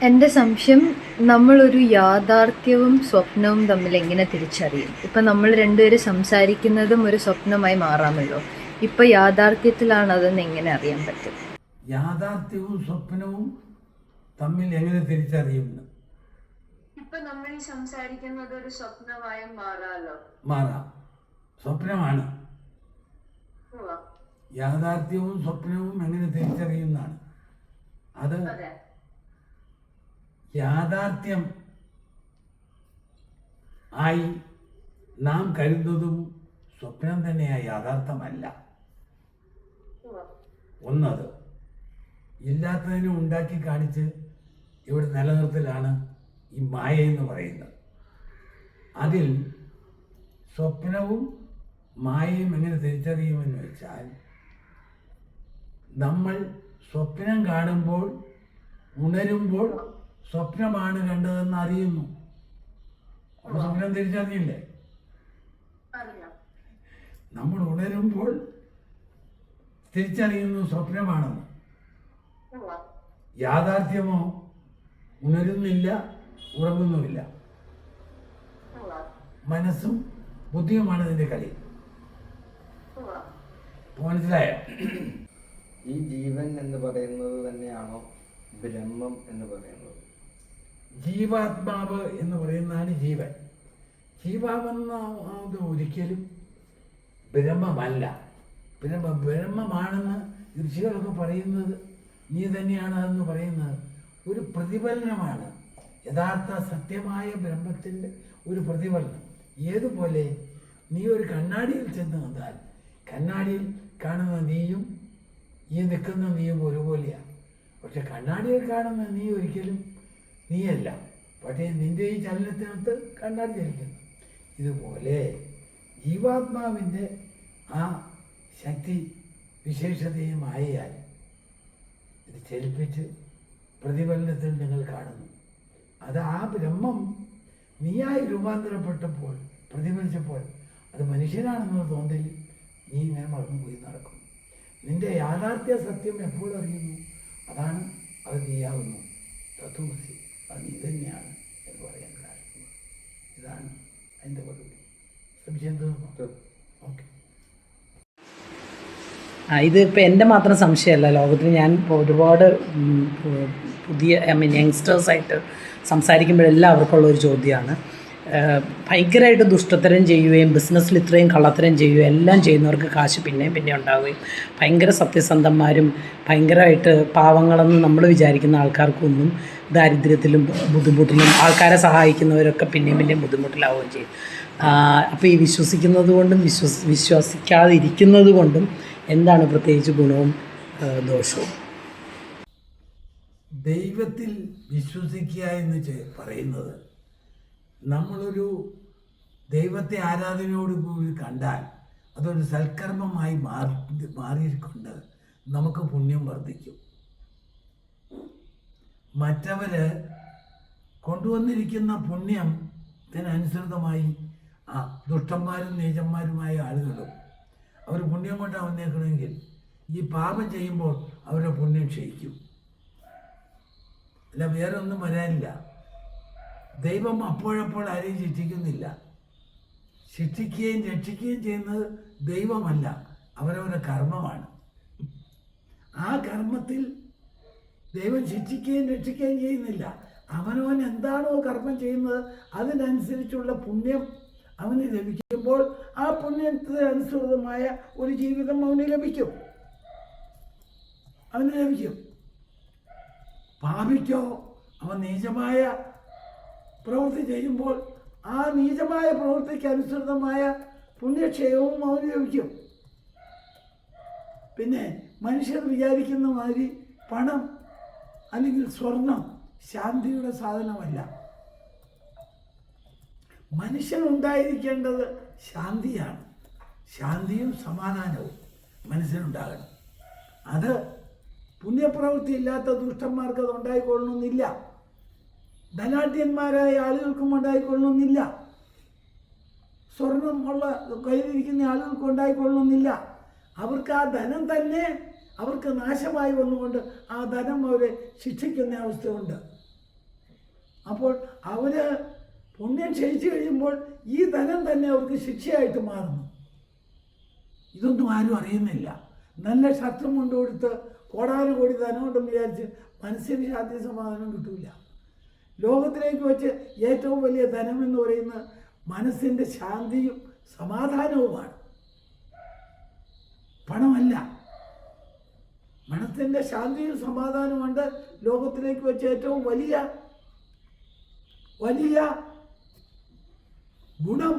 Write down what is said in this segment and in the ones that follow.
എൻ്റെ സംശയം, നമ്മളൊരു യാഥാർത്ഥ്യവും സ്വപ്നവും തമ്മിൽ എങ്ങനെ തിരിച്ചറിയും? ഇപ്പം നമ്മൾ രണ്ടുപേരും സംസാരിക്കുന്നതും ഒരു സ്വപ്നമായി മാറാമല്ലോ. ഇപ്പം യാഥാർത്ഥ്യത്തിലാണതെന്ന് എങ്ങനെ അറിയാൻ പറ്റും? യാഥാർത്ഥ്യവും സ്വപ്നവും തമ്മിൽ എങ്ങനെ തിരിച്ചറിയുന്നു? ഇപ്പൊ നമ്മൾ ഈ സംസാരിക്കുന്നത് ഒരു സ്വപ്നമായി മാറാലോ. മാറാം. സ്വപ്നമാണ്. യാഥാർത്ഥ്യവും സ്വപ്നവും എങ്ങനെ തിരിച്ചറിയുന്നതാണ് അത്. യാഥാർത്ഥ്യം ആയി നാം കരുതുന്നതും സ്വപ്നം തന്നെയായി യാഥാർത്ഥ്യമല്ല. ഒന്നത് ഇല്ലാത്തതിനെ ഉണ്ടാക്കി കാണിച്ച് ഇവിടെ നിലനിർത്തലാണ് ഈ മായ എന്ന് പറയുന്നത്. അതിൽ സ്വപ്നവും മായയും എങ്ങനെ തിരിച്ചറിയുമെന്ന് വെച്ചാൽ, നമ്മൾ സ്വപ്നം കാണുമ്പോൾ ഉണരുമ്പോൾ സ്വപ്നമാണ് കണ്ടതെന്ന് അറിയുന്നു. അപ്പോൾ സ്വപ്നം തിരിച്ചറിയില്ലേ? നമ്മൾ ഉണരുമ്പോൾ തിരിച്ചറിയുന്നു സ്വപ്നമാണെന്ന്. യാഥാർത്ഥ്യമോ ഉണരുന്നില്ല, ഉറങ്ങുന്നുമില്ല. മനസ്സും ബുദ്ധിയുമാണ് ഇതിൻ്റെ കളി. മനസ്സിലായോ? ഈ ജീവൻ എന്ന് പറയുന്നത് തന്നെയാണോ ബ്രഹ്മം എന്ന് പറയുന്നത്? ജീവാത്മാവ് എന്ന് പറയുന്നതാണ് ജീവൻ. ജീവാവെന്ന അത് ഒരിക്കലും ബ്രഹ്മമല്ല. ബ്രഹ്മമാണെന്ന് ഋഷികളൊക്കെ പറയുന്നത്, നീ തന്നെയാണ് അതെന്ന് പറയുന്നത് ഒരു പ്രതിഫലനമാണ്. യഥാർത്ഥ സത്യമായ ബ്രഹ്മത്തിൻ്റെ ഒരു പ്രതിഫലനം. ഏതുപോലെ നീ ഒരു കണ്ണാടിയിൽ ചെന്ന് നിന്നാൽ കണ്ണാടിയിൽ കാണുന്ന നീയും ഈ നിൽക്കുന്ന നീയും ഒരുപോലെയാണ്. പക്ഷെ കണ്ണാടിയിൽ കാണുന്ന നീ ഒരിക്കലും നീയല്ല. പക്ഷേ നിൻ്റെ ഈ ചലനത്തിനകത്ത് കണ്ണാടി ചലിക്കുന്നു. ഇതുപോലെ ജീവാത്മാവിൻ്റെ ആ ശക്തി വിശേഷതയും ആയാൽ ഇത് ചലിപ്പിച്ച് പ്രതിഫലനത്തിൽ നിങ്ങൾ കാണുന്നു. അത് ആ ബ്രഹ്മം നീയായി രൂപാന്തരപ്പെട്ടപ്പോൾ പ്രതിഫലിച്ചപ്പോൾ അത് മനുഷ്യനാണെന്നുള്ള തോന്നൽ നീ ഇങ്ങനെ മറന്നുപോയി നടക്കും. നിന്റെ യാഥാർത്ഥ്യ സത്യം എപ്പോൾ അറിയുന്നു? അതാണ് അത് നീയാവുന്നു. തത്വമസി, അത് നീ തന്നെയാണ് എന്ന് പറയാൻ കാരണം. ഇതാണ് അതിൻ്റെ മറുപടി. സംശയം തോന്നുന്നു? ഓക്കെ. ഇത് ഇപ്പം എൻ്റെ മാത്രം സംശയമല്ല. ലോകത്തിൽ ഞാൻ ഒരുപാട് പുതിയ യങ്സ്റ്റേഴ്സായിട്ട് സംസാരിക്കുമ്പോഴെല്ലാം അവർക്കുള്ളൊരു ചോദ്യമാണ്. ഭയങ്കരമായിട്ട് ദുഷ്ടത്തരം ചെയ്യുകയും ബിസിനസ്സിൽ ഇത്രയും കള്ളത്തരം ചെയ്യുകയും എല്ലാം ചെയ്യുന്നവർക്ക് കാശ് പിന്നെയും പിന്നെ ഉണ്ടാവുകയും ഭയങ്കര സത്യസന്ധന്മാരും ഭയങ്കരമായിട്ട് പാവങ്ങളെന്ന് നമ്മൾ വിചാരിക്കുന്ന ആൾക്കാർക്കൊന്നും ദാരിദ്ര്യത്തിലും ബുദ്ധിമുട്ടിലും ആൾക്കാരെ സഹായിക്കുന്നവരൊക്കെ പിന്നെയും പിന്നെയും ബുദ്ധിമുട്ടിലാവുകയും ചെയ്യും. അപ്പോൾ ഈ വിശ്വസിക്കുന്നത് കൊണ്ടും വിശ്വസിക്കാതിരിക്കുന്നത് കൊണ്ടും എന്താണ് പ്രത്യേകിച്ച് ഗുണവും ദോഷവും? ദൈവത്തിൽ വിശ്വസിക്കുക എന്ന് പറയുന്നത്, നമ്മളൊരു ദൈവത്തെ ആരാധനയോട് കൂടി കണ്ടാൽ അതൊരു സൽക്കർമ്മമായി മാറിക്കൊണ്ട് നമുക്ക് പുണ്യം വർദ്ധിക്കും. മറ്റവർ കൊണ്ടുവന്നിരിക്കുന്ന പുണ്യത്തിനനുസൃതമായി ദുഷ്ടന്മാരും നീചന്മാരുമായ ആളുകളും അവർ പുണ്യം കൊണ്ടാണ് വന്നേക്കണമെങ്കിൽ ഈ പാപം ചെയ്യുമ്പോൾ അവരുടെ പുണ്യം ക്ഷയിക്കും. അല്ല, വേറെ ഒന്നും വരാനില്ല. ദൈവം അപ്പോഴപ്പോൾ ആരെയും ശിക്ഷിക്കുന്നില്ല. ശിക്ഷിക്കുകയും രക്ഷിക്കുകയും ചെയ്യുന്നത് ദൈവമല്ല, അവരവരുടെ കർമ്മമാണ്. ആ കർമ്മത്തിൽ ദൈവം ശിക്ഷിക്കുകയും രക്ഷിക്കുകയും ചെയ്യുന്നില്ല. അവനവൻ എന്താണോ കർമ്മം ചെയ്യുന്നത് അതിനനുസരിച്ചുള്ള പുണ്യം അവന് ലഭിക്കുമ്പോൾ ആ പുണ്യത്തിന് അനുസൃതമായ ഒരു ജീവിതം അവന് ലഭിക്കും. പാപിക്കോ അവൻ നീചമായ പ്രവൃത്തി ചെയ്യുമ്പോൾ ആ നീചമായ പ്രവൃത്തിക്ക് അനുസൃതമായ പുണ്യക്ഷയവും അവന് ലഭിക്കും. പിന്നെ മനുഷ്യർ വിചാരിക്കുന്ന മാതിരി പണം അല്ലെങ്കിൽ സ്വർണം ശാന്തിയുടെ സാധനമല്ല. മനുഷ്യനുണ്ടായിരിക്കേണ്ടത് ശാന്തിയാണ്. ശാന്തിയും സമാധാനവും മനസ്സിനുണ്ടാകണം. അത് പുണ്യപ്രവൃത്തി ഇല്ലാത്ത ദുഷ്ടന്മാർക്ക് അത് ഉണ്ടായിക്കൊള്ളണമെന്നില്ല. ധനാഢ്യന്മാരായ ആളുകൾക്കും ഉണ്ടായിക്കൊള്ളണമെന്നില്ല. സ്വർണം ഉള്ള കയ്യിലിരിക്കുന്ന ആളുകൾക്ക് ഉണ്ടായിക്കൊള്ളണമെന്നില്ല. അവർക്ക് ആ ധനം തന്നെ അവർക്ക് നാശമായി വന്നുകൊണ്ട് ആ ധനം അവരെ ശിക്ഷിക്കുന്ന അവസ്ഥയുണ്ട്. അപ്പോൾ അവർ പുണ്യം ക്ഷയിച്ചു കഴിയുമ്പോൾ ഈ ധനം തന്നെ അവർക്ക് ശിക്ഷയായിട്ട് മാറുന്നു. ഇതൊന്നും ആരും അറിയുന്നില്ല. നല്ല ശസ്ത്രം കൊണ്ടുകൊടുത്ത് കോടാനുകോടി ധനം കൊണ്ടെന്ന് വിചാരിച്ച് മനസ്സിന് ശാന്തി സമാധാനം കിട്ടൂല. ലോകത്തിലേക്ക് വെച്ച് ഏറ്റവും വലിയ ധനം എന്ന് പറയുന്നത് മനസ്സിൻ്റെ ശാന്തിയും സമാധാനവുമാണ്, പണമല്ല. മനസ്സിൻ്റെ ശാന്തിയും സമാധാനമുണ്ട് ലോകത്തിലേക്ക് വെച്ച് ഏറ്റവും വലിയ വലിയ ഗുണം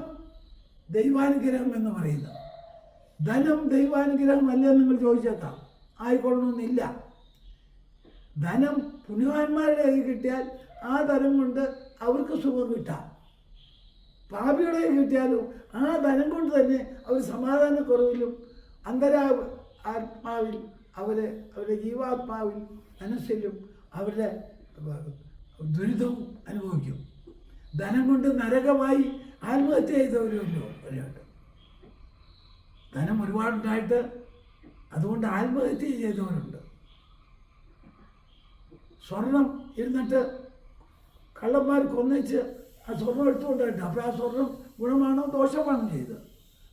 ദൈവാനുഗ്രഹം എന്ന് പറയുന്നത്. ധനം ദൈവാനുഗ്രഹം അല്ലെന്ന് നിങ്ങൾ ചോദിച്ചേക്കാം, ആയിക്കൊള്ളണമെന്നില്ല. ധനം പുണ്യവാന്മാരുടെ കയ്യിൽ കിട്ടിയാൽ ആ ധനം കൊണ്ട് അവർക്ക് സുഖം കിട്ടാം. പാപിയുടെ കയ്യിൽ കിട്ടിയാലും ആ ധനം കൊണ്ട് തന്നെ അവർ സമാധാനക്കുറവിലും ആത്മാവിൽ അവരുടെ ജീവാത്മാവിൽ മനസ്സിലും അവരുടെ ദുരിതവും അനുഭവിക്കും. ധനം കൊണ്ട് നരകമായി ആത്മഹത്യ ചെയ്തവരുമല്ലോ ഒരുപാട്. ധനം ഒരുപാടുണ്ടായിട്ട് അതുകൊണ്ട് ആത്മഹത്യ ചെയ്തവരുണ്ട്. സ്വർണം ഇരുന്നിട്ട് കള്ളന്മാർ കൊന്നിച്ച് ആ സ്വർണം എടുത്തുകൊണ്ടായിട്ട്, അപ്പോൾ ആ സ്വർണം ഗുണമാണോ ദോഷമാണോ ചെയ്തത്?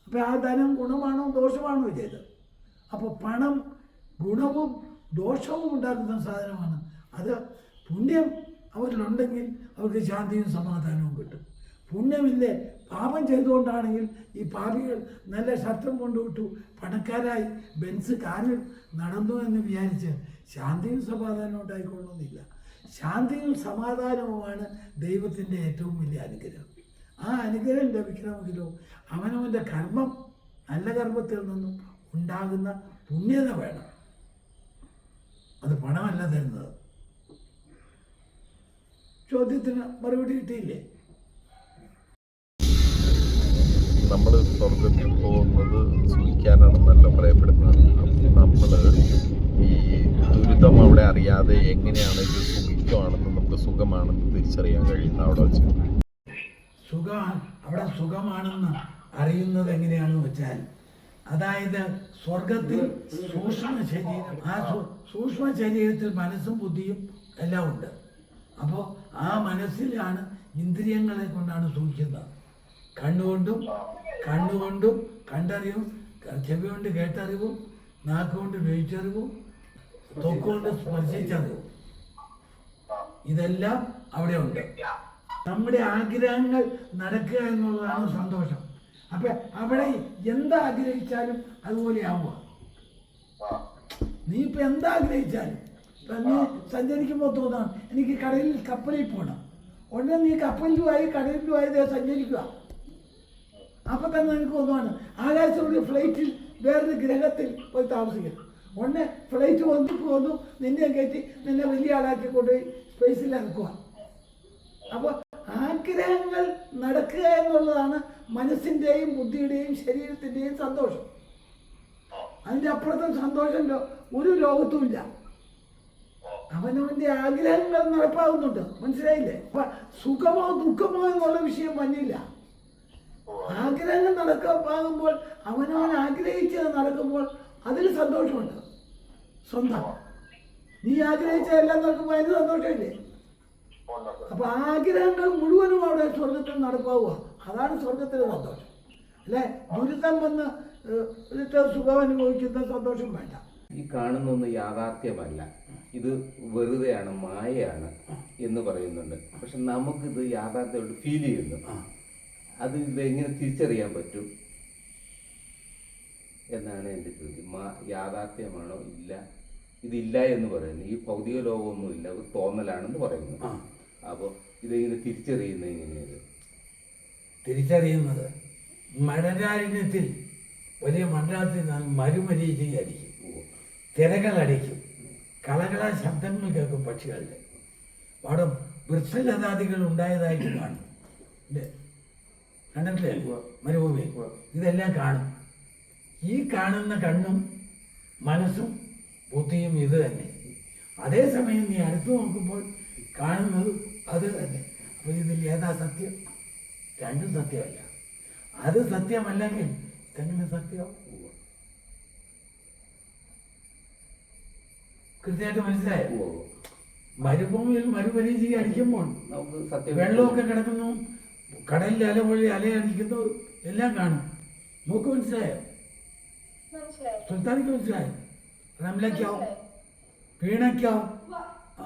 അപ്പോൾ ആ ധനം ഗുണമാണോ ദോഷമാണോ ചെയ്തത്? അപ്പോൾ പണം ഗുണവും ദോഷവും ഉണ്ടാക്കുന്ന സാധനമാണ്. അത് പുണ്യം അവരിലുണ്ടെങ്കിൽ അവർക്ക് ശാന്തിയും സമാധാനവും കിട്ടും. പുണ്യമില്ലേ, പാപം ചെയ്തുകൊണ്ടാണെങ്കിൽ ഈ പാപികൾ നല്ല ശസ്ത്രം കൊണ്ടുവിട്ടു പണക്കാരായി ബെൻസ് കാറിൽ നടന്നു എന്ന് വിചാരിച്ച് ശാന്തിയും സമാധാനവും ഉണ്ടായിക്കൊള്ളുന്നില്ല. ശാന്തിയും സമാധാനവുമാണ് ദൈവത്തിൻ്റെ ഏറ്റവും വലിയ അനുഗ്രഹം. ആ അനുഗ്രഹം ലഭിക്കണമെങ്കിലോ അവനവൻ്റെ കർമ്മം, നല്ല കർമ്മത്തിൽ നിന്നും ഉണ്ടാകുന്ന പുണ്യത വേണം. അത് പണമല്ല തരുന്നത്. ചോദ്യത്തിന് മറുപടി കിട്ടിയില്ലേ? നമ്മൾ സ്വർഗത്തിൽ പോകുന്നത് സുഖിക്കാനാണെന്നല്ല പറയപ്പെടുന്നത്. നമ്മൾ ഈ ദുരിതം അവിടെ അറിയാതെ എങ്ങനെയാണ് ഇത് സുഖിക്കുവാണെന്ന്, നമുക്ക് സുഖമാണെന്ന് തിരിച്ചറിയാൻ കഴിയുന്ന അവിടെ വെച്ച് അവിടെ സുഖമാണെന്ന് അറിയുന്നത് എങ്ങനെയാണെന്ന് വെച്ചാൽ, അതായത് സ്വർഗത്തിൽ സൂക്ഷ്മ ശരീരം, ആ സൂക്ഷ്മ ശരീരത്തിൽ മനസ്സും ബുദ്ധിയും എല്ലാം ഉണ്ട്. അപ്പോൾ ആ മനസ്സിലാണ് ഇന്ദ്രിയങ്ങളെ കൊണ്ടാണ് സൂക്ഷിക്കുന്നത്. കണ്ണുകൊണ്ടും കണ്ടറിവും, ചെവി കൊണ്ട് കേട്ടറിവും, നാക്കുകൊണ്ട് രുചിച്ചറിവും, തൊക്കുകൊണ്ട് സ്പർശിച്ചറിവും, ഇതെല്ലാം അവിടെ ഉണ്ട്. നമ്മുടെ ആഗ്രഹങ്ങൾ നടക്കുക എന്നുള്ളതാണ് സന്തോഷം. അപ്പം അവിടെ എന്താഗ്രഹിച്ചാലും അതുപോലെ ആവുക. നീ ഇപ്പം എന്താഗ്രഹിച്ചാലും, ഇപ്പം നീ സഞ്ചരിക്കുമ്പോൾ തോന്നാം എനിക്ക് കപ്പലിൽ പോകണം, ഉടനെ നീ കപ്പലിലുമായി കടലിലുമായി സഞ്ചരിക്കുക. അപ്പം തന്നെ എനിക്ക് തോന്നുവാണ് ആകാശത്തോടെ ഫ്ലൈറ്റിൽ വേറൊരു ഗ്രഹത്തിൽ പോയി താമസിക്കണം. ഉടനെ ഫ്ലൈറ്റ് വന്നു നിന്നെ കയറ്റി നിന്നെ വലിയ ആളാക്കി കൊണ്ടുപോയി സ്പേസിൽ ഇറക്കുക. അപ്പോൾ ആഗ്രഹങ്ങൾ നടക്കുക എന്നുള്ളതാണ് മനസ്സിൻ്റെയും ബുദ്ധിയുടെയും ശരീരത്തിൻ്റെയും സന്തോഷം. അതിൻ്റെ അപ്പുറത്തെ സന്തോഷം ഒരു ലോകത്തുമില്ല. അവനവൻ്റെ ആഗ്രഹങ്ങൾ നടപ്പാകുന്നുണ്ട്, മനസ്സിലായില്ലേ? അപ്പൊ സുഖമോ ദുഃഖമോ എന്നുള്ള വിഷയം വന്നില്ല. ആഗ്രഹങ്ങൾ നടക്കാകുമ്പോൾ അവനവൻ ആഗ്രഹിച്ചത് നടക്കുമ്പോൾ അതിൽ സന്തോഷമുണ്ട്. സ്വന്തം നീ ആഗ്രഹിച്ച എല്ലാം നടക്കുമ്പോൾ അതിന് സന്തോഷമില്ലേ? അപ്പൊ ആഗ്രഹങ്ങൾ മുഴുവനും അവിടെ സ്വർഗത്തിൽ നടപ്പാവുക. അതാണ് സ്വർഗത്തിലെ സന്തോഷം. അല്ലെ ദുരിതം വന്ന് സുഖം അനുഭവിക്കുന്ന സന്തോഷം വേണ്ട. ഈ കാണുന്നൊന്നും യാഥാർത്ഥ്യമല്ല, ഇത് വെറുതെയാണ്, മായയാണ് എന്ന് പറയുന്നുണ്ട്. പക്ഷെ നമുക്കിത് യാഥാർത്ഥ്യമായിട്ട് ഫീൽ ചെയ്യുന്നു. അത് ഇതെങ്ങനെ തിരിച്ചറിയാൻ പറ്റും എന്നാണ് എൻ്റെ ചോദ്യം. യാഥാർത്ഥ്യമാണോ ഇല്ല, ഇതില്ല എന്ന് പറയുന്നു. ഈ ഭൗതിക ലോകമൊന്നുമില്ല, ഒരു തോന്നലാണെന്ന് പറയുന്നു. അപ്പോൾ ഇതെങ്ങനെ തിരിച്ചറിയുന്നത് എങ്ങനെയാണ്? തിരിച്ചറിയുന്നത് മഴരാരണ്യത്തിൽ വലിയ മണ്ഡലത്തിൽ മരുമരീചികയടിക്കും, തിരകളടിക്കും, കളകള ശബ്ദങ്ങൾ കേൾക്കും പക്ഷികളുടെ. അവിടെ വൃക്ഷലതാദികൾ ഉണ്ടായതായിട്ട് കാണും. കണ്ടിട്ടില്ലേ മരുഭൂമി? ഇതെല്ലാം കാണും. ഈ കാണുന്ന കണ്ണും മനസ്സും ബുദ്ധിയും ഇത് തന്നെ. അതേസമയം നീ അടുത്ത് നോക്കുമ്പോൾ കാണുന്നത് അത് തന്നെ. അപ്പോൾ ഇതിൽ ഏതാ സത്യം? രണ്ടും സത്യമല്ല. അത് സത്യമല്ലെങ്കിൽ ഇതെങ്ങനെ സത്യം? കൃത്യമായിട്ട് മനസ്സിലായോ? മരുഭൂമിയിൽ മരുപരീചി അടിക്കുമ്പോൾ നമുക്ക് സത്യം വെള്ളമൊക്കെ കിടക്കുന്നു, കടലിൽ അല വഴി അലയടിക്കുന്നു, എല്ലാം കാണും. നമുക്ക് മനസ്സിലായോ? സുൽത്താനിക്ക് മനസ്സിലായോ? റംലയ്ക്കാവും, പീണയ്ക്കാവും. ആ,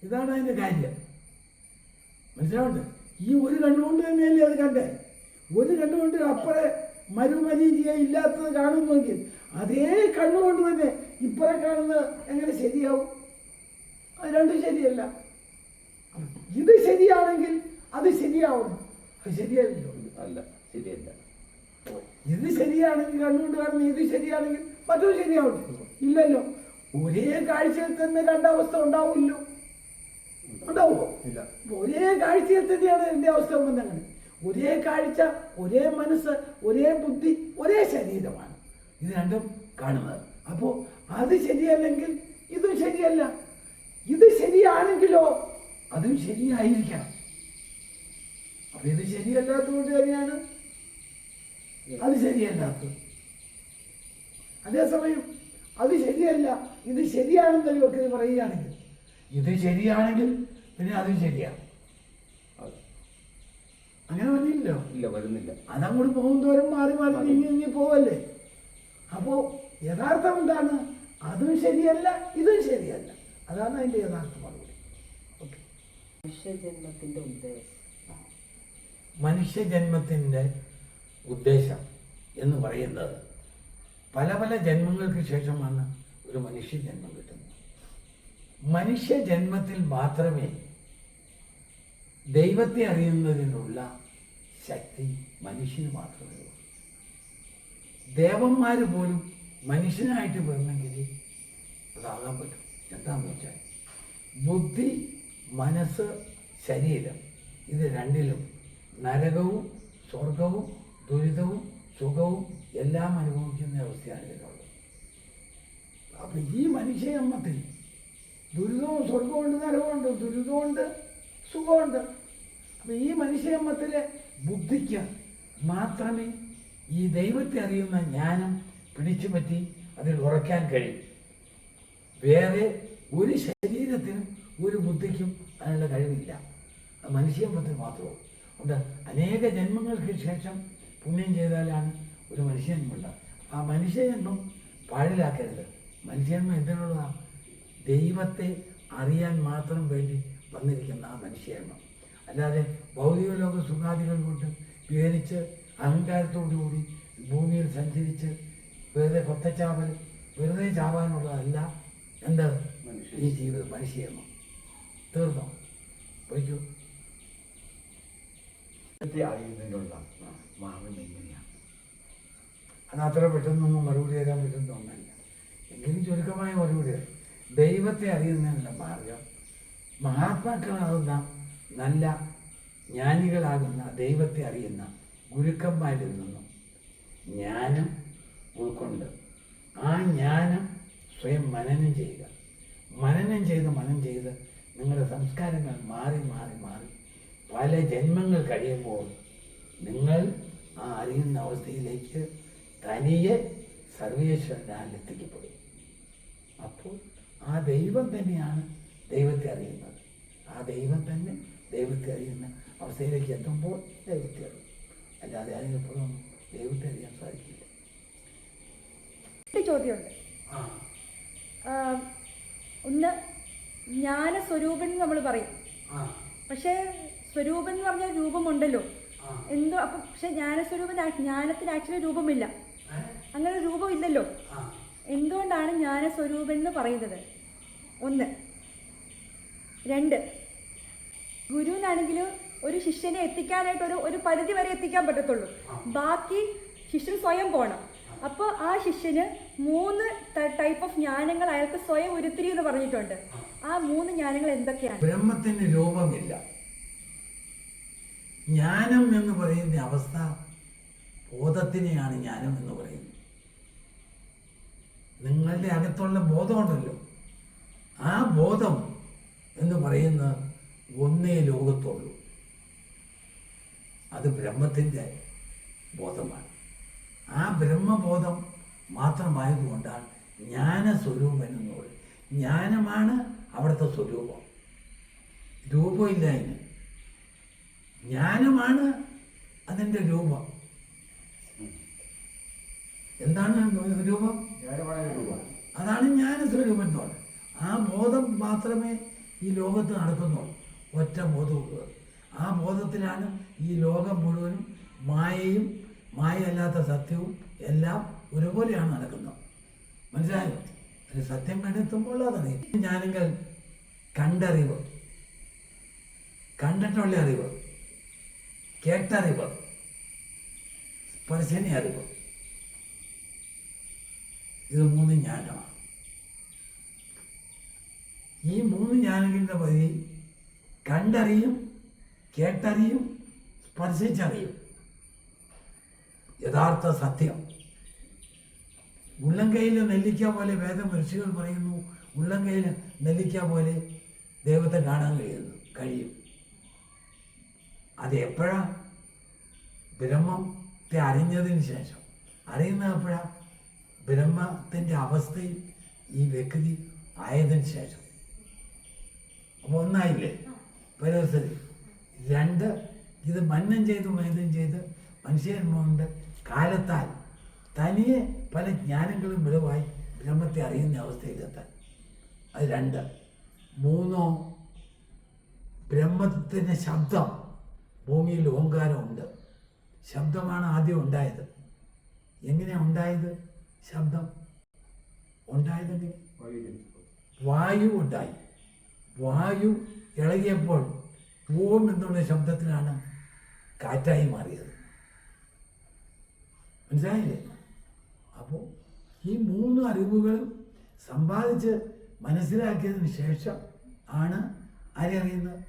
ഇതാണ് അതിൻ്റെ കാര്യം. മനസ്സിലാവുണ്ട്? ഈ ഒരു കണ്ണുകൊണ്ട് തന്നെയല്ലേ അത് കണ്ടേ? ഒരു കണ്ണുകൊണ്ട് അപ്പുറേ മരുമരീചിയെ ഇല്ലാത്തത് കാണുന്നെങ്കിൽ അതേ കണ്ണുകൊണ്ട് തന്നെ ഇപ്പുറേ കാണുന്നത് എങ്ങനെ ശരിയാവും? അത് രണ്ടും ശരിയല്ല. ഇത് ശരിയാണെങ്കിൽ അത് ശരിയാവും, അത് ശരിയല്ലോ. അല്ല, ശരിയല്ല. ഇത് ശരിയാണെങ്കിൽ കണ്ണുകൊണ്ട് കാണുന്ന ഇത് ശരിയാണെങ്കിൽ മറ്റൊരു ശരിയാവും ഇല്ലല്ലോ. ഒരേ കാഴ്ചയിൽ തന്നെ രണ്ടവസ്ഥ ഉണ്ടാവില്ലോ. ഉണ്ടാവുമോ? ഒരേ കാഴ്ചയിൽ തന്നെയാണ് എൻ്റെ അവസ്ഥ ബന്ധങ്ങൾ. ഒരേ കാഴ്ച, ഒരേ മനസ്സ്, ഒരേ ബുദ്ധി, ഒരേ ശരീരമാണ് ഇത് രണ്ടും കാണുന്നത്. അപ്പോൾ അത് ശരിയല്ലെങ്കിൽ ഇതും ശരിയല്ല. ഇത് ശരിയാണെങ്കിലോ അതും ശരിയായിരിക്കണം. അപ്പൊ ഇത് ശരിയല്ലാത്തതുകൊണ്ട് തന്നെയാണ് അത് ശരിയല്ലാത്തത്. അതേസമയം അത് ശരിയല്ല, ഇത് ശരിയാണെന്ന് ഇവർക്ക് പറയുകയാണെങ്കിൽ, ഇത് ശരിയാണെങ്കിൽ പിന്നെ അതും ശരിയാണ്. അങ്ങനെ വന്നില്ലല്ലോ. ഇല്ല, വരുന്നില്ല. അതങ്ങോട്ട് പോകുന്തോറും മാറി മാറി നീങ്ങി പോവല്ലേ. അപ്പോൾ യഥാർത്ഥം എന്താണ്? അതും ശരിയല്ല, ഇതും ശരിയല്ല. അതാണ് അതിൻ്റെ യഥാർത്ഥ മറുപടി. ഓക്കെ. മനുഷ്യജന്മത്തിൻ്റെ ഉദ്ദേശം എന്ന് പറയുന്നത് പല പല ജന്മങ്ങൾക്ക് ശേഷമാണ് ഒരു മനുഷ്യജന്മം കിട്ടുന്നത്. മനുഷ്യജന്മത്തിൽ മാത്രമേ ദൈവത്തെ അറിയുന്നതിനുള്ള ശക്തി മനുഷ്യന് മാത്രമേ ഉള്ളൂ. ദേവന്മാർ പോലും മനുഷ്യനായിട്ട് വരണമെങ്കിൽ അതാകാൻ പറ്റും. എന്താണെന്ന് വെച്ചാൽ ബുദ്ധി, മനസ്സ്, ശരീരം ഇത് രണ്ടിലും നരകവും സ്വർഗവും ദുരിതവും സുഖവും എല്ലാം അനുഭവിക്കുന്ന അവസ്ഥയാണ് ഇതിനുള്ളത്. അപ്പം ഈ മനുഷ്യജന്മത്തിൽ ദുരിതവും സ്വർഗമുണ്ട്, നരകമുണ്ട്, ദുരിതമുണ്ട്, സുഖമുണ്ട്. അപ്പം ഈ മനുഷ്യജന്മത്തിലെ ബുദ്ധിക്ക് മാത്രമേ ഈ ദൈവത്തെ അറിയുന്ന ജ്ഞാനം പിടിച്ചു പറ്റി അതിൽ ഉറക്കാൻ കഴിയും. വേറെ ഒരു ശരീരത്തിനും ഒരു ബുദ്ധിക്കും അതിനുള്ള കഴിവില്ല. അത് മനുഷ്യജന്മത്തിൽ മാത്രമേ. അതുകൊണ്ട് അനേക ജന്മങ്ങൾക്ക് ശേഷം പുണ്യം ചെയ്താലാണ് ഒരു മനുഷ്യജന്മമുള്ളത്. ആ മനുഷ്യജന്മം പാഴിലാക്കരുത്. മനുഷ്യജന്മം എന്തിനുള്ളതാണ്? ദൈവത്തെ അറിയാൻ മാത്രം വേണ്ടി വന്നിരിക്കുന്ന ആ മനുഷ്യജന്മം. അല്ലാതെ ഭൗതിക ലോക സുഖാദികൾ കൊണ്ട് വിഹരിച്ച് അഹങ്കാരത്തോടുകൂടി ഭൂമിയിൽ സഞ്ചരിച്ച് വെറുതെ കൊത്തച്ചാവൽ വെറുതെ ചാവാനുള്ളതല്ല എന്താ ഈ ജീവിതം. മനുഷ്യജന്മം തീർന്നോ? പോയിക്കോ. അറിയുന്നതിനുള്ള മാർഗം എങ്ങനെയാണ്? അത് അത്ര പെട്ടെന്നൊന്നും മറുപടി തരാൻ പറ്റുന്ന ഒന്നല്ല. എങ്കിലും ചുരുക്കമായ മറുപടി, ദൈവത്തെ അറിയുന്നതിനുള്ള മാർഗം മഹാത്മാക്കളാകുന്ന നല്ല ജ്ഞാനികളാകുന്ന ദൈവത്തെ അറിയുന്ന ഗുരുക്കന്മാരിൽ നിന്നും ജ്ഞാനം ഉൾക്കൊണ്ട് ആ ജ്ഞാനം സ്വയം മനനം ചെയ്യുക. മനനം ചെയ്ത് നിങ്ങളുടെ സംസ്കാരങ്ങൾ മാറി മാറി മാറി പല ജന്മങ്ങൾ കഴിയുമ്പോൾ നിങ്ങൾ ആ അറിയുന്ന അവസ്ഥയിലേക്ക് തനിയെ സർവേശ്വരനാൽ എത്തിക്കപ്പെടും. അപ്പോൾ ആ ദൈവം തന്നെയാണ് ദൈവത്തെ അറിയുന്നത്. ആ ദൈവം തന്നെ ദൈവത്തെ അറിയുന്ന അവസ്ഥയിലേക്ക് എത്തുമ്പോൾ ദൈവത്തെ അറിയും. അല്ലാതെ അതിനെപ്പോഴും ദൈവത്തെ അറിയാൻ സാധിക്കില്ല. ചോദ്യമുണ്ട്. ഒന്ന്, ജ്ഞാനസ്വരൂപൻ എന്ന് നമ്മൾ പറയും. പക്ഷേ സ്വരൂപൻ എന്ന് പറഞ്ഞാൽ രൂപമുണ്ടല്ലോ, എന്തോ. അപ്പം പക്ഷെ ജ്ഞാനത്തിന് ആക്ച്വലി രൂപമില്ല. അങ്ങനെ രൂപമില്ലല്ലോ. എന്തുകൊണ്ടാണ് ജ്ഞാനസ്വരൂപൻ എന്ന് പറയുന്നത്? ഒന്ന്. രണ്ട്, ഗുരുവിനാണെങ്കിൽ ഒരു ശിഷ്യനെ എത്തിക്കാനായിട്ട് ഒരു പരിധി വരെ എത്തിക്കാൻ പറ്റത്തുള്ളൂ. ബാക്കി ശിഷ്യൻ സ്വയം പോകണം. അപ്പോൾ ആ ശിഷ്യന് 3 ടൈപ്പ് ഓഫ് ജ്ഞാനങ്ങൾ അയാൾക്ക് സ്വയം ഉരുത്തിരി എന്ന് പറഞ്ഞിട്ടുണ്ട്. ആ 3 ജ്ഞാനങ്ങൾ എന്തൊക്കെയാണ്? ബ്രഹ്മത്തിന് രൂപമില്ല. ജ്ഞാനം എന്ന് പറയുന്ന അവസ്ഥ ബോധത്തിനെയാണ് ജ്ഞാനം എന്ന് പറയുന്നത്. നിങ്ങളുടെ അകത്തുള്ള ബോധമുണ്ടല്ലോ, ആ ബോധം എന്ന് പറയുന്നത് ഒന്നേ ലോകത്തുള്ളൂ. അത് ബ്രഹ്മത്തിൻ്റെ ബോധമാണ്. ആ ബ്രഹ്മബോധം മാത്രമായതുകൊണ്ടാണ് ജ്ഞാനസ്വരൂപൻ എന്ന് പറയുന്നത്. ജ്ഞാനമാണ് അവിടുത്തെ സ്വരൂപം. രൂപമില്ല അതിന്. ജ്ഞാനമാണ് അതിൻ്റെ രൂപം. എന്താണ് രൂപം? അതാണ് ജ്ഞാനസ്വരൂപം എന്ന് പറയുന്നത്. ആ ബോധം മാത്രമേ ഈ ലോകത്ത് നടക്കുന്നുള്ളൂ. ഒറ്റ ബോധമുള്ളത്. ആ ബോധത്തിലാണ് ഈ ലോകം മുഴുവനും മായയും മായയല്ലാത്ത സത്യവും എല്ലാം ഒരുപോലെയാണ് നടക്കുന്നത്. മനസ്സിലായോ? ഒരു സത്യം കണ്ടെത്തുമ്പോൾ അതറിയും. ജ്ഞാനങ്ങൾ കണ്ടറിവ്, കണ്ടിട്ടുള്ള അറിവ്, കേട്ടറിവ്, സ്പർശന അറിവ്, ഇത് 3 ജ്ഞാനമാണ്. ഈ 3 ജ്ഞാനങ്ങളുടെ വഴി കണ്ടറിയും, കേട്ടറിയും, സ്പർശിച്ചറിയും യഥാർത്ഥ സത്യം. ഉള്ളംകൈയിൽ നെല്ലിക്ക പോലെ വേദം ഋഷികൾ പറയുന്നു, ഉള്ളംകൈയിൽ നെല്ലിക്ക പോലെ ദൈവത്തെ കാണാൻ കഴിയും. അത് എപ്പോഴാണ്? ബ്രഹ്മത്തെ അറിഞ്ഞതിന് ശേഷം. അറിയുന്നത് എപ്പോഴാണ്? ബ്രഹ്മത്തിൻ്റെ അവസ്ഥയിൽ ഈ വ്യക്തി ആയതിനു ശേഷം. അപ്പോൾ ഒന്നായില്ലേ പരിസ്ഥിതി. 2, ഇത് മന്നം ചെയ്ത് മനുഷ്യന്മാരുടെ കാലത്താൽ തനിയെ പല ജ്ഞാനങ്ങളും വെളിവായി ബ്രഹ്മത്തെ അറിയുന്ന അവസ്ഥയിലെത്താൻ. അത് 2. 3, ബ്രഹ്മത്തിൻ്റെ ശബ്ദം. ഭൂമിയിൽ ഓങ്കാരമുണ്ട്. ശബ്ദമാണ് ആദ്യം ഉണ്ടായത്. എങ്ങനെയാണ് ഉണ്ടായത്? ശബ്ദം ഉണ്ടായതെങ്കിൽ വായു ഉണ്ടായി. വായു ഇളകിയപ്പോൾ ഓം എന്നുള്ള ശബ്ദത്തിലാണ് കാറ്റായി മാറിയത്. മനസ്സിലായില്ലേ? അപ്പോൾ ഈ 3 അറിവുകളും സമ്പാദിച്ച് മനസ്സിലാക്കിയതിന് ശേഷം ആണ് ആരറിയുന്നത്?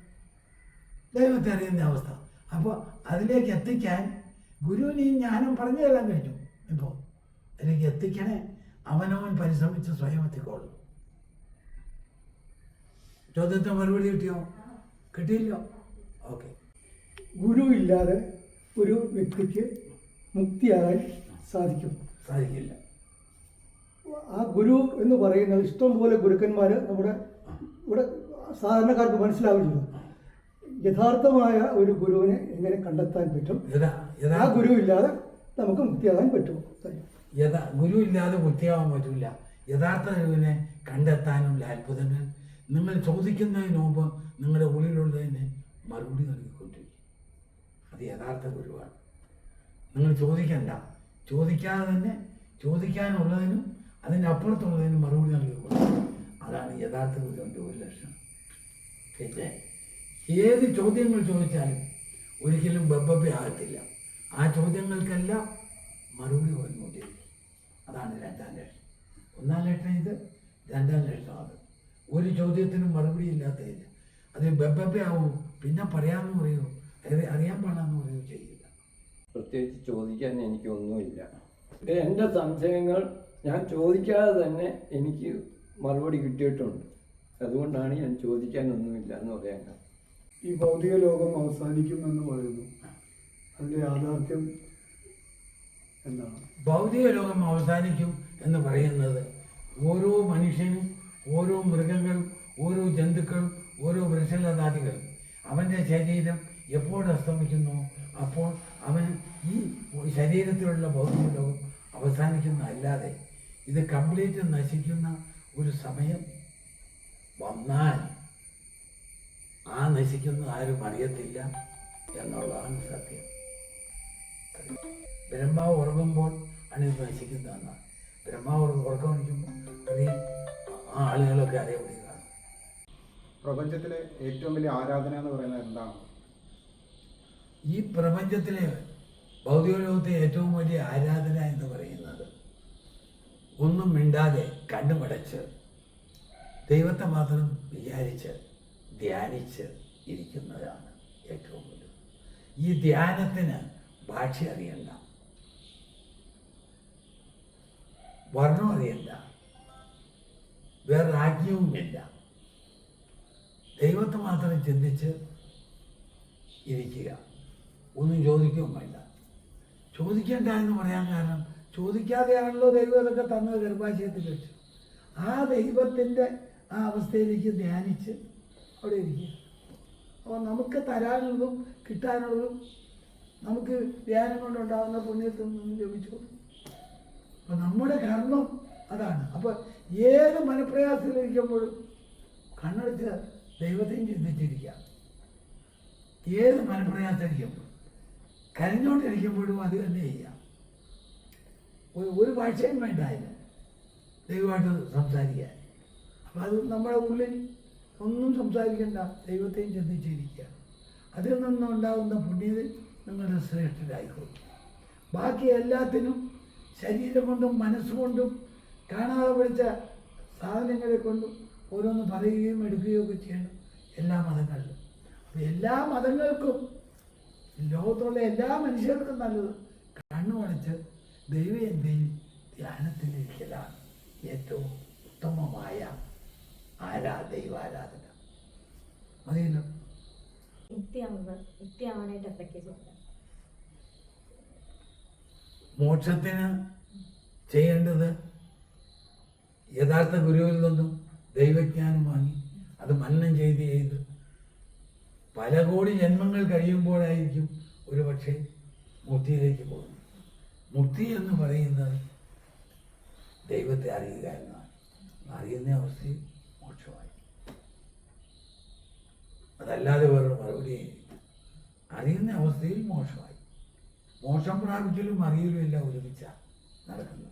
ദൈവത്തെ അറിയുന്ന അവസ്ഥ. അപ്പോൾ അതിലേക്ക് എത്തിക്കാൻ ഗുരുവിന് ഈ ജ്ഞാനം പറഞ്ഞു തരാൻ കഴിഞ്ഞു. ഇപ്പോൾ അതിലേക്ക് എത്തിക്കണേ അവനവൻ പരിശ്രമിച്ച് സ്വയം എത്തിക്കോളൂ. ചോദ്യത്തിന് മറുപടി കിട്ടിയോ? കിട്ടിയില്ലോ? ഓക്കെ. ഗുരു ഇല്ലാതെ ഒരു വ്യക്തിക്ക് മുക്തിയാകാൻ സാധിക്കില്ല. ആ ഗുരു എന്ന് പറയുന്നത് ഇഷ്ടംപോലെ ഗുരുക്കന്മാർ നമ്മുടെ ഇവിടെ സാധാരണക്കാർക്ക് മനസ്സിലാവില്ല. യഥാർത്ഥമായ ഒരു ഗുരുവിനെ എങ്ങനെ കണ്ടെത്താൻ പറ്റും? ആ ഗുരു ഇല്ലാതെ നമുക്ക് മുക്തിയാകാൻ പറ്റുമോ? ഗുരു ഇല്ലാതെ മുക്തിയാവാൻ പറ്റില്ല. യഥാർത്ഥ ഗുരുവിനെ കണ്ടെത്താനുള്ള അത്ഭുതങ്ങൾ നിങ്ങൾ ചോദിക്കുന്നതിന് മുമ്പ് നിങ്ങളുടെ ഉള്ളിലുള്ളതിന് മറുപടി നൽകിക്കൊണ്ടിരിക്കും. അത് യഥാർത്ഥ ഗുരുവാണ്. നിങ്ങൾ ചോദിക്കണ്ട. ചോദിക്കാതെ തന്നെ ചോദിക്കാനുള്ളതിനും അതിൻ്റെ അപ്പുറത്തുള്ളതിനും മറുപടി നൽകിക്കൊണ്ടിരിക്കും. അതാണ് യഥാർത്ഥ ഗുരുവിൻ്റെ ഒരു ലക്ഷണം. പിന്നെ ഏത് ചോദ്യങ്ങൾ ചോദിച്ചാലും ഒരിക്കലും ബബ്ബബെ ആകത്തില്ല. ആ ചോദ്യങ്ങൾക്കെല്ലാം മറുപടി വന്നുകൊണ്ടിരിക്കും. അതാണ് 2ാം ലക്ഷം. 1ാം ലക്ഷം ഇത്, 2ാം ലക്ഷം അത്. ഒരു ചോദ്യത്തിനും മറുപടി ഇല്ലാത്തതില്ല. അത് ബബ്ബബെ ആവും. പിന്നെ പറയാമെന്ന് പറയുമോ, അറിയാൻ പാടാന്ന് പറയുകയോ ചെയ്യില്ല. പ്രത്യേകിച്ച് ചോദിക്കാൻ എനിക്കൊന്നുമില്ല. എൻ്റെ സംശയങ്ങൾ ഞാൻ ചോദിക്കാതെ തന്നെ എനിക്ക് മറുപടി കിട്ടിയിട്ടുണ്ട്. അതുകൊണ്ടാണ് ഞാൻ ചോദിക്കാനൊന്നുമില്ല എന്ന് പറയാൻ കാരണം. ഈ ഭൗതിക ലോകം അവസാനിക്കുമെന്ന് പറയുന്നു. അതിൻ്റെ യാഥാർത്ഥ്യം എന്താണ്? ഭൗതിക ലോകം അവസാനിക്കും എന്ന് പറയുന്നത് ഓരോ മനുഷ്യനും, ഓരോ മൃഗങ്ങളും, ഓരോ ജന്തുക്കളും, ഓരോ വൃക്ഷലതാദികളും അവൻ്റെ ശരീരം എപ്പോൾ അസ്തമിക്കുന്നു അപ്പോൾ അവൻ ഈ ശരീരത്തിലുള്ള ഭൗതിക ലോകം അവസാനിക്കുന്നതല്ലാതെ ഇത് കംപ്ലീറ്റ് നശിക്കുന്ന ഒരു സമയം വന്നാൽ ആ നശിക്കുന്നത് ആരും അറിയത്തില്ല എന്നുള്ളതാണ് സത്യം. ബ്രഹ്മാവ് ഉറങ്ങുമ്പോൾ ആണ് ഇത് നശിക്കുന്നതെന്നാണ്. ബ്രഹ്മാവ് ഉറക്കമടിക്കുമ്പോൾ അത് ആ ആളുകളൊക്കെ അറിയപ്പെടുന്നതാണ്. പ്രപഞ്ചത്തിലെ ഏറ്റവും വലിയ ആരാധന എന്ന് പറയുന്നത് എന്താണ്? ഈ പ്രപഞ്ചത്തിലെ ഭൗതിക ലോകത്തെ ഏറ്റവും വലിയ ആരാധന എന്ന് പറയുന്നത് ഒന്നും മിണ്ടാതെ കണ്ണുമടച്ച് ദൈവത്തെ മാത്രം വിചാരിച്ച് ധ്യാനിച്ച് ഇരിക്കുന്നതാണ് ഏറ്റവും വലുത്. ഈ ധ്യാനത്തിന് ഭാഷ അറിയണ്ട, വർണ്ണം അറിയണ്ട, വേറെ രാജ്യവുമില്ല. ദൈവത്തെ മാത്രം ചിന്തിച്ച് ഇരിക്കുക. ഒന്നും ചോദിക്കുകയും വേണ്ട. ചോദിക്കേണ്ട എന്ന് പറയാൻ കാരണം ചോദിക്കാതെയാണല്ലോ ദൈവം ഇതൊക്കെ തന്നത് ഗർഭാശയത്തിൽ വെച്ചു. ആ ദൈവത്തിൻ്റെ ആ അവസ്ഥയിലേക്ക് ധ്യാനിച്ച് അവിടെ ഇരിക്കുക. അപ്പോൾ നമുക്ക് തരാനുള്ളതും കിട്ടാനുള്ളതും നമുക്ക് ധ്യാനം കൊണ്ടുണ്ടാകുന്ന പുണ്യത്തിൽ നിന്ന് ലഭിച്ചു. അപ്പോൾ നമ്മുടെ കർമ്മം അതാണ്. അപ്പോൾ ഏത് മനപ്രയാസത്തിലിരിക്കുമ്പോഴും കണ്ണടച്ച് ദൈവത്തെയും ചിന്തിച്ചിരിക്കാം. ഏത് മനപ്രയാസത്തിലിരിക്കുമ്പോഴും കരഞ്ഞുകൊണ്ടിരിക്കുമ്പോഴും അത് തന്നെ ചെയ്യാം. ഒരു ഭാഷയും വേണ്ട അതിന് ദൈവമായിട്ട് സംസാരിക്കാൻ. അപ്പം അത് നമ്മുടെ ഉള്ളിൽ ഒന്നും സംസാരിക്കണ്ട, ദൈവത്തെയും ചിന്തിച്ചിരിക്കുക. അതിൽ നിന്നുണ്ടാകുന്ന പുണ്യത നിങ്ങളുടെ ശ്രേഷ്ഠരായിക്കോളും. ബാക്കി എല്ലാത്തിനും ശരീരം കൊണ്ടും മനസ്സുകൊണ്ടും കാണാതെ പഠിച്ച സാധനങ്ങളെ കൊണ്ടും ഓരോന്ന് പറയുകയും എടുക്കുകയും ഒക്കെ ചെയ്യണം എല്ലാ മതങ്ങളിലും. അപ്പം എല്ലാ മതങ്ങൾക്കും ലോകത്തുള്ള എല്ലാ മനുഷ്യർക്കും നല്ലത് കണ്ണുമടച്ച് ദൈവത്തെയും ധ്യാനത്തിലിരിക്കലാണ് ഏറ്റവും ഉത്തമമായ ദൈവാരാധന. മതിയല്ലോ. മോക്ഷത്തിന് ചെയ്യേണ്ടത് യഥാർത്ഥ ഗുരുവിൽ നിന്നും ദൈവജ്ഞാനം വാങ്ങി അത് മനനം ചെയ്ത് പല കോടി ജന്മങ്ങൾ കഴിയുമ്പോഴായിരിക്കും ഒരു പക്ഷേ മുക്തിയിലേക്ക് പോകുന്നത്. മുക്തി എന്ന് പറയുന്നത് ദൈവത്തെ അറിയുക എന്നാണ്. അറിയുന്ന അവസ്ഥയിൽ മോക്ഷമായി. അതല്ലാതെ വേറെ മറുപടി അറിയുന്ന അവസ്ഥയിൽ മോശമായി. മോക്ഷം പ്രാപിക്കലും അറിയലും എല്ലാം ഒരുമിച്ച നടക്കുന്നു.